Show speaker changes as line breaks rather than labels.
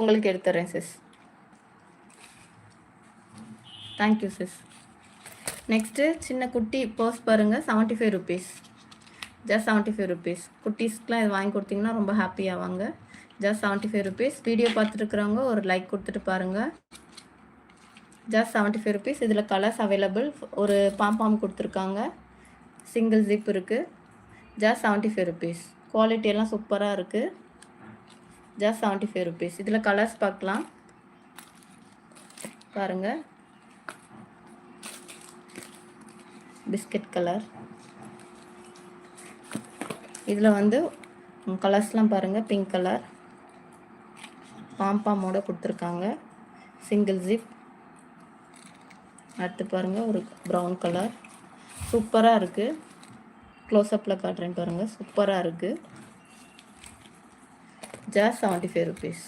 உங்களுக்கு எடுத்துறேன் sis. Thank you sis. Next சின்ன குட்டி பர்ஸ் பாருங்கள், 75 ருபீஸ். Just 75 rupees. குட்டீஸ்க்குலாம் இது வாங்கி கொடுத்தீங்கன்னா ரொம்ப ஹாப்பி ஆவாங்க. Just 75 rupees. வீடியோ பார்த்துட்டுருக்குறவங்க ஒரு லைக் கொடுத்துட்டு பாருங்கள். Just 75 rupees. இதில் கலர்ஸ் அவைலபிள். ஒரு பாம்பாம் கொடுத்துருக்காங்க. சிங்கிள் ஜிப் இருக்குது. Just 75 rupees. குவாலிட்டி எல்லாம் சூப்பராக இருக்குது. Just 75 rupees. இதில் கலர்ஸ் பார்க்கலாம் பாருங்கள். Biscuit colour. இதில் வந்து கலர்ஸ்லாம் பாருங்கள். பிங்க் கலர் பாம்பாமோட கொடுத்துருக்காங்க. Single zip. அடுத்து பாருங்கள் ஒரு ப்ரௌன் கலர். சூப்பராக இருக்குது. க்ளோஸ்அப்பில் காட்டுறேன் பாருங்கள். சூப்பராக இருக்குது. Just 75 rupees.